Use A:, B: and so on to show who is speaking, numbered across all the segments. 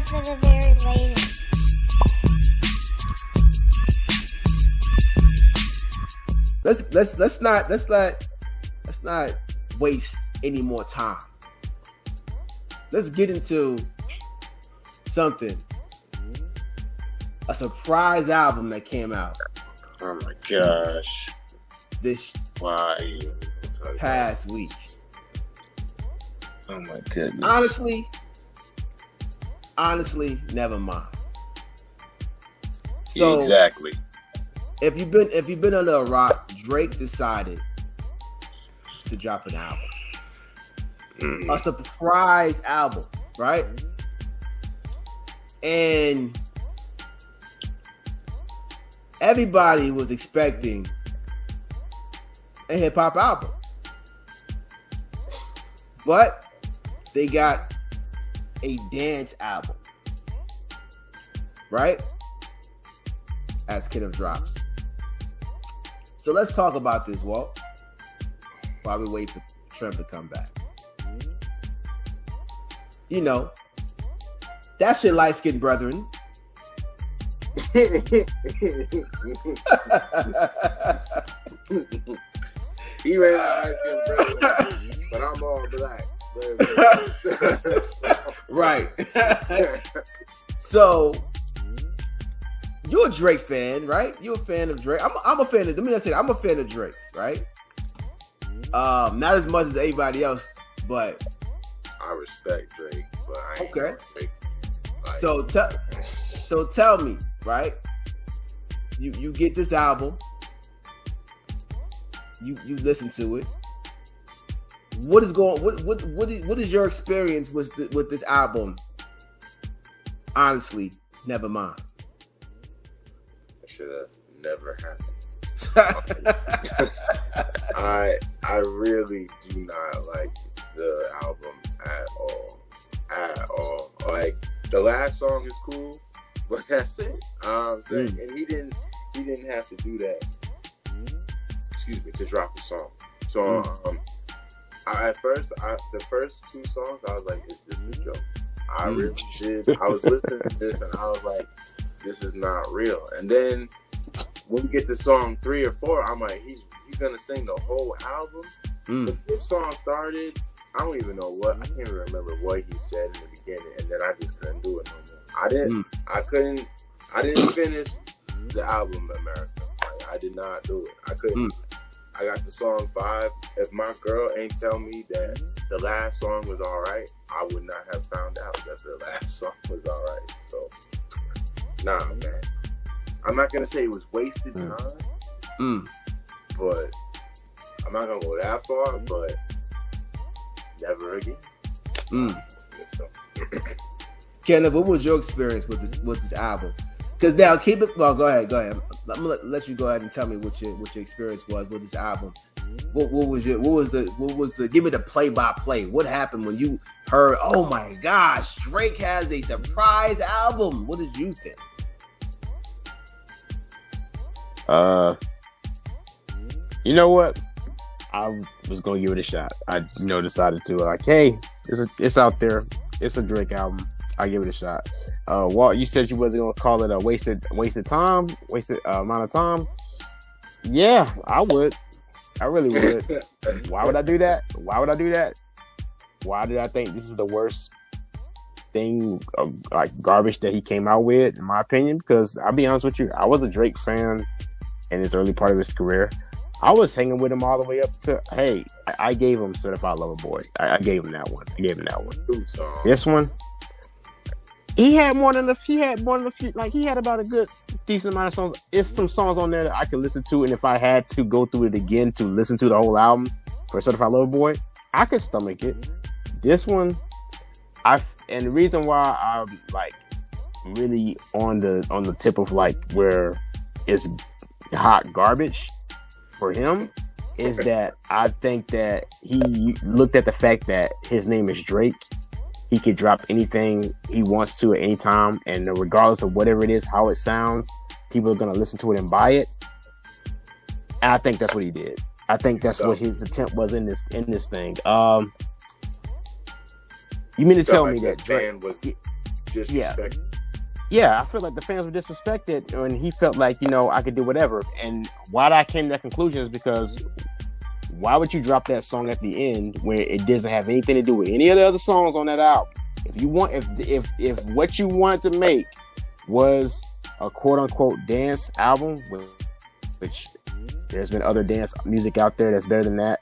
A: for the very lady.
B: Let's not waste any more time. Let's get into something. A surprise album that came out.
C: Oh my gosh.
B: This
C: Why?
B: past week.
C: Oh my goodness.
B: Honestly, never mind. So
C: exactly.
B: If you've been under a rock, Drake decided to drop an album. A surprise album, right? And everybody was expecting a hip hop album. But they got a dance album. Right? As Kid of Drops. So let's talk about this, Walt, while we wait for Trump to come back. You know, that's your light-skinned brethren.
C: He may not ask him, but I'm all black.
B: Right. So you're a Drake fan, right? You're a fan of Drake. I'm a fan of. Let me just say, I'm a fan of Drake's, right? Not as much as everybody else, but
C: I respect Drake, but I ain't
B: okay.
C: Drake. Like,
B: So tell me, right? You get this album, you listen to it. What is going? What is your experience with this album? Honestly, never mind.
C: Should have never happened. I really do not like the album at all. Like the last song is cool, but that's it. I'm saying, and he didn't have to do that. Excuse me, to drop a song. So the first two songs, I was like, "Is this a joke?" I really did. I was listening to this, and I was like, "This is not real." And then when we get to song 3 or 4, I'm like, he's gonna sing the whole album. The fifth song started. I don't even know what. I can't even remember what he said in the beginning, and then I just couldn't do it no more. I didn't finish the album America. Like, I did not do it. I couldn't. I got to song 5. If my girl ain't tell me that the last song was all right, I would not have found out that the last song was all right. So, nah, man. I'm not gonna say it was wasted time, but I'm not gonna go that far. But never again. So.
B: Kenneth, what was your experience with this album? Because now, keep it. Well, go ahead. I'm gonna let you go ahead and tell me what your experience was with this album. What was the? Give me the play by play. What happened when you heard? Oh my gosh, Drake has a surprise album. What did you think?
D: You know what? I was gonna give it a shot. I decided to hey, it's out there. It's a Drake album. I give it a shot. Walt, you said you wasn't gonna call it a wasted time, wasted amount of time. Yeah, I would. I really would. Why would I do that? Why did I think this is the worst thing, like garbage that he came out with, in my opinion? Because I'll be honest with you, I was a Drake fan in his early part of his career. I was hanging with him all the way up to, I gave him Certified Lover Boy. I gave him that one. This one, he had more than a few, like he had about a good, decent amount of songs. It's some songs on there that I could listen to, and if I had to go through it again to listen to the whole album for Certified Lover Boy, I could stomach it. This one, and the reason why I'm like really on the tip of like where it's hot garbage for him is that I think that he looked at the fact that his name is Drake. He could drop anything he wants to at any time, and regardless of whatever it is, how it sounds, people are gonna listen to it and buy it. And I think that's what he did. I think that's what his attempt was in this thing. You mean to tell me that Drake
C: was disrespected.
D: Yeah, I feel like the fans were disrespected, and he felt like, I could do whatever. And why I came to that conclusion is because why would you drop that song at the end when it doesn't have anything to do with any of the other songs on that album? If what you wanted to make was a quote unquote dance album, which there's been other dance music out there that's better than that.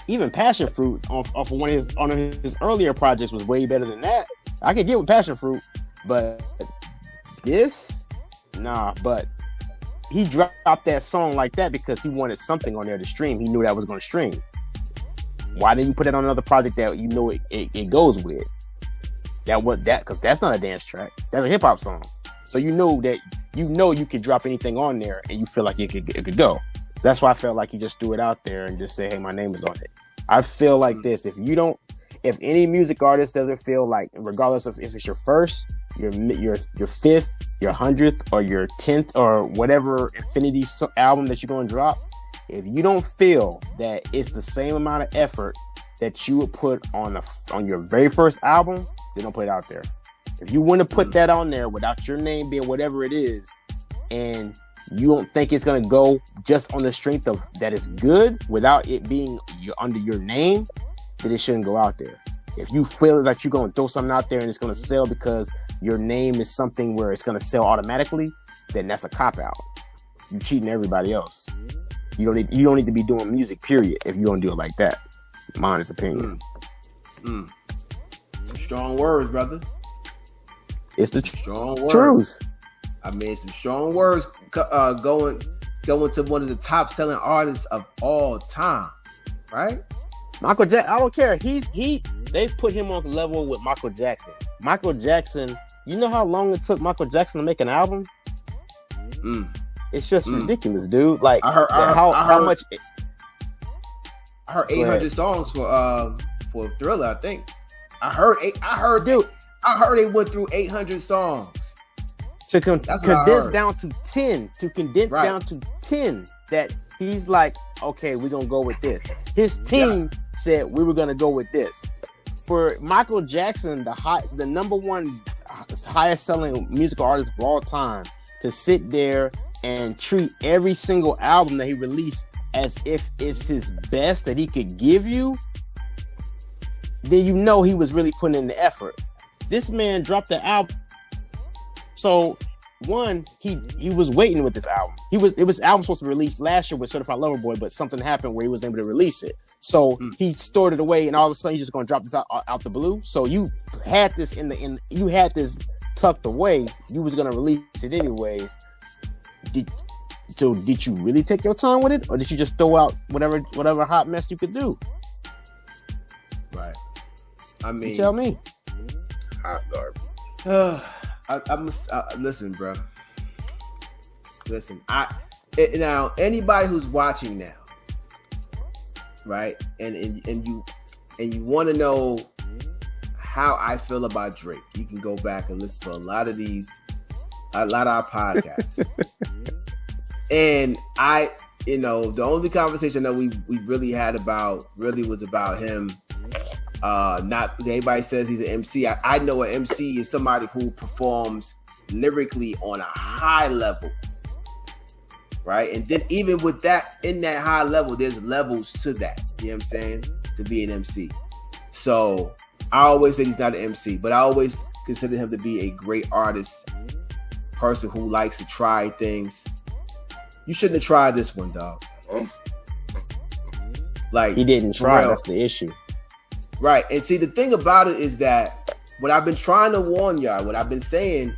D: Even Passion Fruit off of one of his earlier projects was way better than that. I could get with Passion Fruit, but this, nah. But he dropped that song like that because he wanted something on there to stream. He knew that was going to stream. Why didn't you put it on another project that it goes with? Because that's not a dance track. That's a hip hop song. So you could drop anything on there and you feel like it could go. That's why I felt like you just threw it out there and just say, hey, my name is on it. I feel like this. If any music artist doesn't feel like, regardless of if it's your first, your fifth, your 100th, or your 10th, or whatever Infinity album that you're going to drop, if you don't feel that it's the same amount of effort that you would put on your very first album, then don't put it out there. If you want to put that on there without your name being whatever it is, and you don't think it's going to go just on the strength of that it's good without it being under your name, then it shouldn't go out there. If you feel like you're going to throw something out there and it's going to sell because your name is something where it's going to sell automatically, then that's a cop-out. You're cheating everybody else. You don't need to be doing music, period, if you're going to do it like that. My honest opinion.
B: Some strong words, brother.
D: It's the
B: strong words.
D: Truth.
B: I mean, some strong words going to one of the top selling artists of all time, right?
D: Michael Jackson. I don't care. They've put him on the level with Michael Jackson. Michael Jackson. You know how long it took Michael Jackson to make an album? It's just ridiculous, dude. Like
B: I heard
D: how much.
B: I heard 800 songs for Thriller. I think I heard they went through 800 songs.
D: To condense down to 10, down to 10, that he's like, okay, we're going to go with this. His team said we were going to go with this. For Michael Jackson, the number one highest selling musical artist of all time, to sit there and treat every single album that he released as if it's his best that he could give you, then he was really putting in the effort. This man dropped the album. So one, he was waiting with this album. It was album supposed to be released last year with Certified Lover Boy, but something happened where he wasn't able to release it. So he stored it away, and all of a sudden he's just going to drop this out the blue. So you had this you had this tucked away. You was going to release it anyways. Did you really take your time with it, or did you just throw out whatever hot mess you could do?
B: Right. I mean,
D: you tell me.
C: Hot garbage.
B: Listen, bro. Listen, now anybody who's watching now, right? And you want to know how I feel about Drake, you can go back and listen to a lot of our podcasts. And the only conversation that we really had was about him. Not everybody says he's an MC. I know an MC is somebody who performs lyrically on a high level, right? And then even with that, in that high level, there's levels to that. You know what I'm saying? To be an MC. So I always say he's not an MC, but I always consider him to be a great artist, person who likes to try things. You shouldn't have tried this one, dog. Like,
D: he didn't try. That's the issue.
B: Right. And see, the thing about it is that what I've been trying to warn y'all, what I've been saying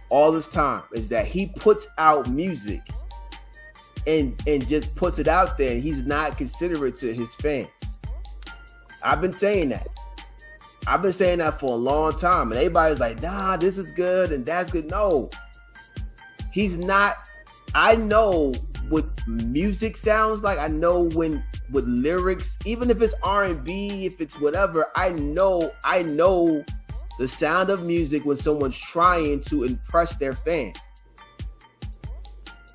B: all this time, is that he puts out music and just puts it out there, and he's not considerate to his fans. I've been saying that. I've been saying that for a long time. And everybody's like, nah, this is good and that's good. No. He's not. I know what music sounds like. I know with lyrics, even if it's R&B, if it's whatever, I know the sound of music when someone's trying to impress their fan.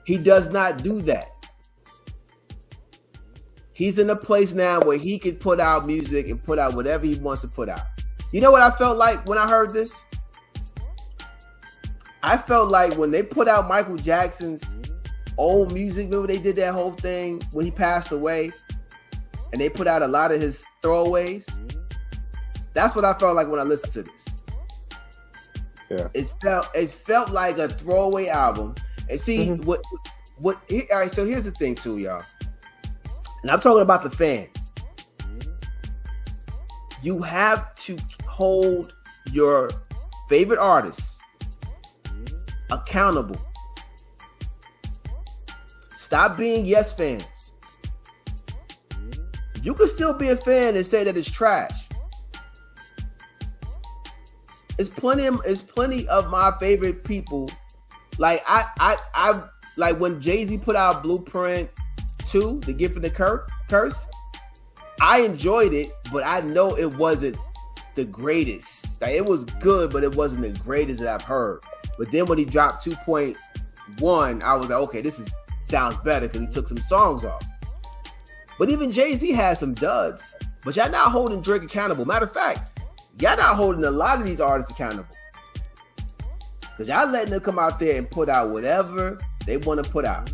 B: He does not do that. He's in a place now where he can put out music and put out whatever he wants to put out. You know what I felt like when I heard this? I felt like when they put out Michael Jackson's old music, remember they did that whole thing when he passed away, and they put out a lot of his throwaways. That's what I felt like when I listened to this.
D: Yeah,
B: it felt like a throwaway album. And see what all right. So here's the thing, too, y'all. And I'm talking about the fan. You have to hold your favorite artists accountable. Stop being yes fans. You can still be a fan and say that it's trash. It's plenty of my favorite people. Like I like when Jay-Z put out Blueprint 2, The Gift and the Curse. I enjoyed it, but I know it wasn't the greatest. Like, it was good, but it wasn't the greatest that I've heard. But then when he dropped 2.1, I was like, okay, sounds better because he took some songs off. But even Jay-Z had some duds. But y'all not holding Drake accountable. Matter of fact, y'all not holding a lot of these artists accountable. Because y'all letting them come out there and put out whatever they want to put out.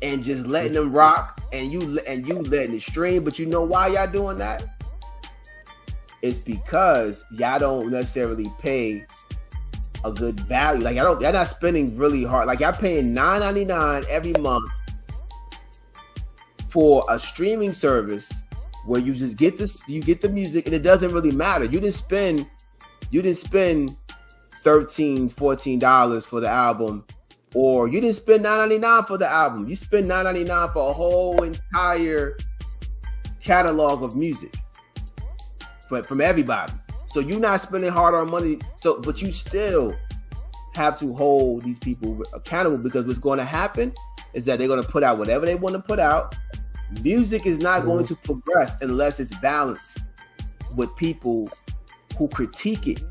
B: And just letting them rock, and you letting it stream. But you know why y'all doing that? It's because y'all don't necessarily pay a good value. Like y'all not spending really hard. Like y'all paying $9.99 every month for a streaming service where you just get the music, and it doesn't really matter. You didn't spend $13, $14 for the album. Or you didn't spend $9.99 for the album. You spend $9.99 for a whole entire catalog of music from everybody. So you're not spending hard-earned money. But you still have to hold these people accountable, because what's going to happen is that they're going to put out whatever they want to put out. Music is not going to progress unless it's balanced with people who critique it.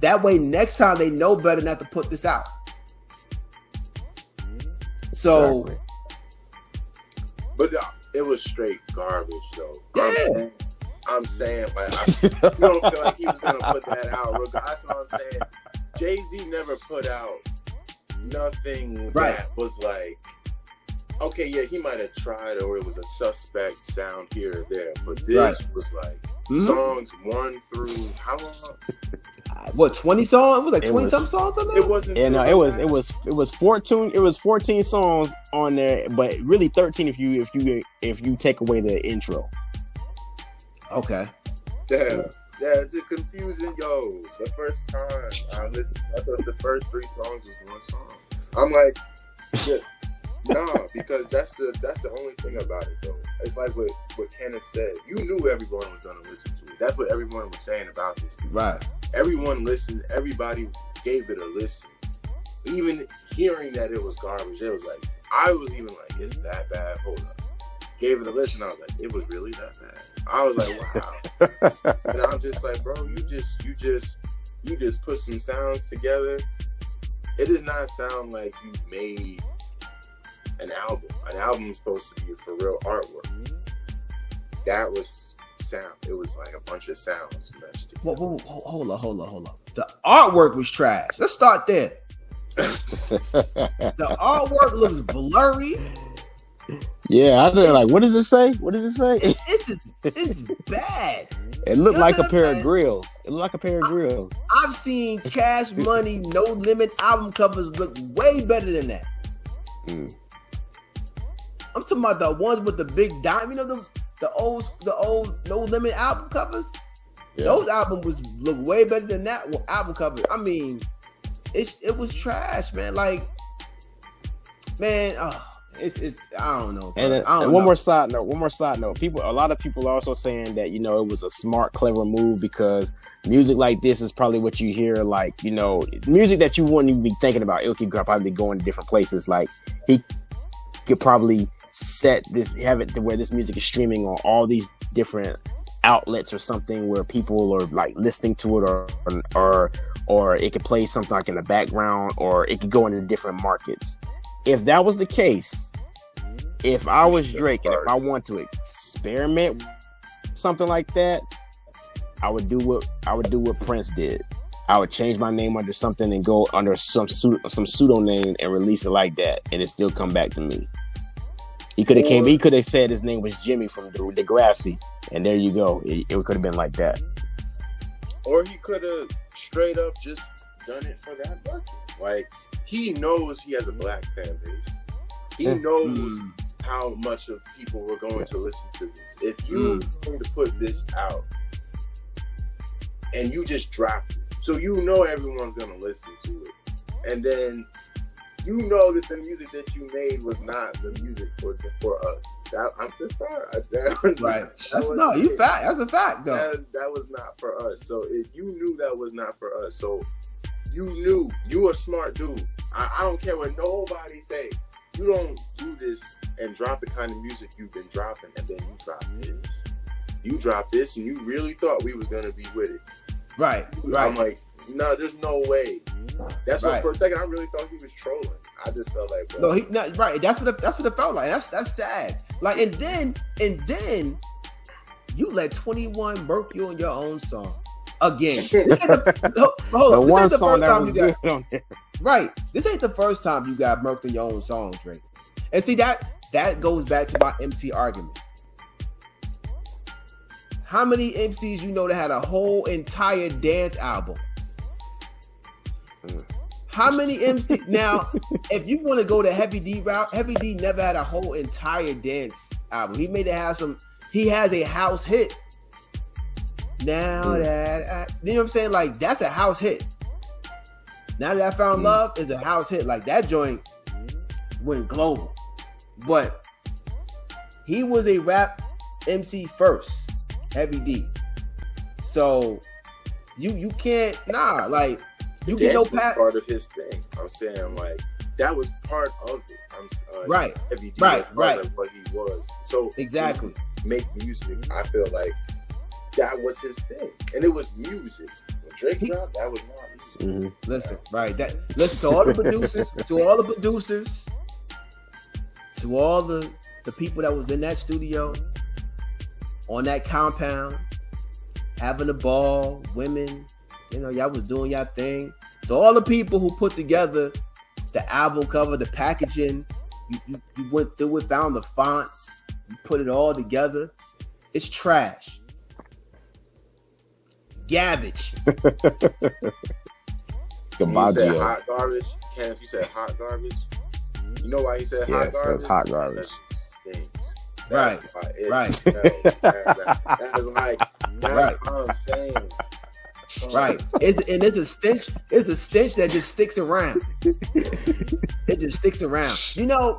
B: That way, next time they know better not to put this out. So,
D: exactly.
C: But it was straight garbage, though.
B: Yeah.
C: I'm saying, like, you don't feel like he was gonna put that out. That's what I'm saying. Jay-Z never put out nothing that was like, okay, yeah, he might have tried, or it was a suspect sound here or there, but this was like songs 1 through how long?
B: What, 20 songs? It was like 20 some songs on there?
C: It wasn't.
D: Yeah, no, it was 14. It was 14 songs on there, but really 13 if you take away the intro.
B: Okay.
C: Yeah, it's confusing, yo. The first time I listened, I thought the first 3 songs was one song. I'm like, yeah, nah, because that's the only thing about it, though. It's like what Kenneth said. You knew everyone was gonna listen to it. That's what everyone was saying about this thing.
B: Right.
C: Everyone listened. Everybody gave it a listen. Even hearing that it was garbage, it was like, I was even like, it's that bad? Hold up. Gave it a listen. I was like, it was really that bad. I was like, wow. And I'm just like, bro, you just put some sounds together. It does not sound like you made an album. An album is supposed to be for real artwork. That was sound. It was like a bunch of sounds meshed together.
B: Whoa, hold up. The artwork was trash. Let's start there. The artwork looks blurry.
D: Yeah, I know. Like, what does it say? What does it say?
B: This is bad.
D: It looked like a pair of grills. It looked like a pair of grills.
B: I've seen Cash Money No Limit album covers look way better than that. I'm talking about the ones with the big diamond. You know the old No Limit album covers. Yeah. Those albums look way better than that album cover. I mean, it was trash, man. Like, man, it's I don't know.
D: And one more side note. A lot of people are also saying that, you know, it was a smart, clever move, because music like this is probably what you hear, like, you know, music that you wouldn't even be thinking about. It could probably go in different places. Like, he could probably have it to where this music is streaming on all these different outlets or something, where people are like listening to it, or it could play something like in the background, or it could go into different markets. If that was the case, if I was Drake and if I want to experiment with something like that, I would do what Prince did. I would change my name under something and go under some pseudo name and release it like that, and it still come back to me. He could have said his name was Jimmy from Degrassi, and there you go. It could have been like that.
C: Or he could have straight up just done it for that market. Like, he knows he has a black fan base. He knows how much of people were going to listen to this. If you're going to put this out and you just drop it, so you know everyone's going to listen to it, and then you know that the music that you made was not the music for us. I'm just sorry.
B: Right. That's a fact, though.
C: That was not for us. So if you knew that was not for us, so you knew, you a smart dude. I don't care what nobody say. You don't do this and drop the kind of music you've been dropping, and then you drop this. You dropped this, and you really thought we was gonna be with it.
B: Right.
C: I'm like, no, there's no way. That's what for a second I really thought he was trolling. I just felt like, bro.
B: No, right. That's what it felt like. That's sad. Like, and then you let 21 murk you on your own song again. This ain't the first time you got. Right. This ain't the first time you got murked on your own song, Drake. And see, that goes back to my MC argument. How many MCs you know that had a whole entire dance album? How many MCs? Now, if you want to go the Heavy D route, Heavy D never had a whole entire dance album. He made it have some. He has a house hit. Now that you know what I'm saying, like, that's a house hit. Now that I found love is a house hit. Like, that joint went global, but he was a rap MC first. Heavy D. So you can't like you get no
C: part of his thing. I'm saying, like, that was part of it.
B: Right.
C: Heavy D
B: right.
C: Of what he was. So
B: exactly.
C: Make music. I feel like that was his thing, and it was music. When Drake dropped, that was not music.
B: Listen, right? Listen to all the producers, to all the people that was in that studio, on that compound, having a ball, women, you know, y'all was doing y'all thing. So all the people who put together the album cover, the packaging, you went through it, found the fonts, you put it all together. It's trash. Garbage.
C: You said hot garbage. Ken, if you said hot garbage, you know why he said hot garbage?
D: Yes, it's hot garbage.
B: Right.
C: That is like, that's what I'm saying.
B: Right. It's a stench. It's a stench that just sticks around. It just sticks around. You know,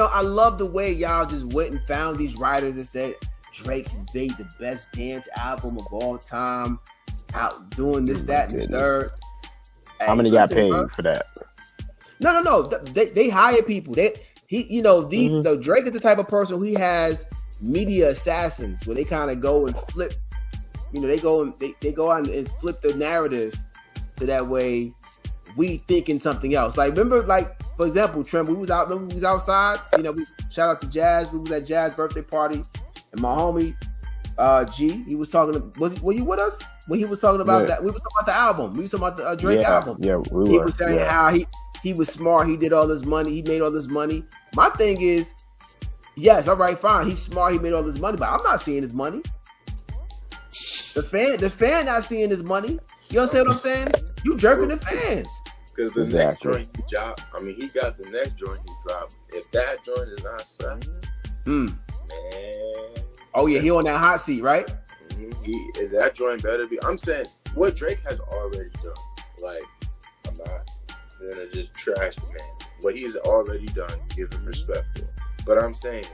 B: I love the way y'all just went and found these writers that said Drake has made the best dance album of all time, out doing this, that, and the third.
D: How many got paid for that?
B: No. They hire people. The Drake is the type of person who has media assassins where they kind of go and flip. You know, they go out and flip the narrative so that way we thinking something else. Like, remember, like, for example, Trent, we was outside. You know, we shout out to Jazz. We was at Jazz's birthday party, and my homie G, he was talking. Were you with us when he was talking about that? We was talking about the album. We was talking about the Drake album.
D: Yeah, we were.
B: He was saying how he was smart. He did all this money. He made all this money. My thing is, yes, all right, fine. He's smart. He made all this money, but I'm not seeing his money. The fan not seeing his money. You understand what I'm saying? You jerking the fans.
C: Because the next joint he dropped, I mean, he got the next joint he dropped. If that joint is not selling, man.
B: Oh yeah, he on that hot seat, right?
C: If that joint better be. I'm saying what Drake has already done. Like, I'm not gonna just trash the man. What he's already done, give him respect for. But I'm saying,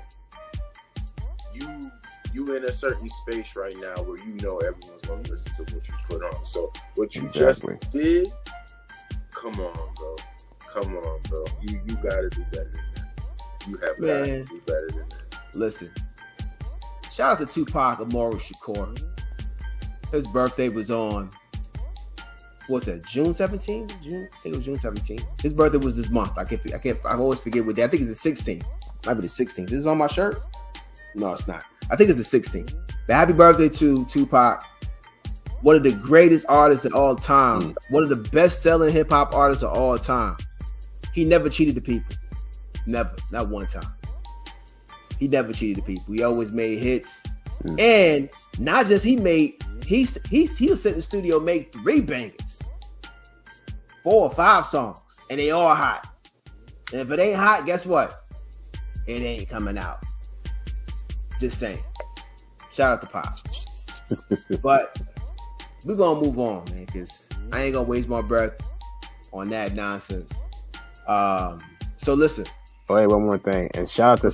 C: you in a certain space right now where you know everyone's gonna listen to what you put on. So what you just did, come on, bro. You gotta do better than that. You have got to do better than that.
B: Listen, shout out to Tupac Amaru Shakur. His birthday was on what's that? June 17th? I think it was June 17th. His birthday was this month. I always forget what day. I think it's the 16th. Might be the 16th. This is on my shirt? No, it's not. I think it's the 16th. But happy birthday to Tupac. One of the greatest artists of all time. One of the best-selling hip-hop artists of all time. He never cheated the people. Never. Not one time. He never cheated the people. He always made hits. And not just he will sit in the studio, make 3 bangers. 4 or 5 songs. And they all hot. And if it ain't hot, guess what? It ain't coming out. Just saying. Shout out to Pop. But we're going to move on, man, because I ain't going to waste my breath on that nonsense. So listen.
D: Oh, hey, one more thing, and shout out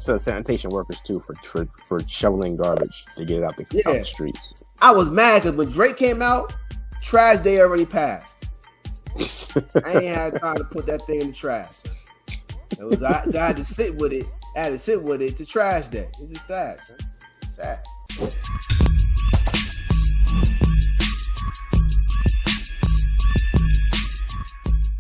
D: to sanitation workers too for shoveling garbage to get it out the streets.
B: I was mad because when Drake came out, trash day already passed. I ain't had time to put that thing in the trash. So I had to sit with it. I had to sit with it to trash day. This is sad, man. Sad.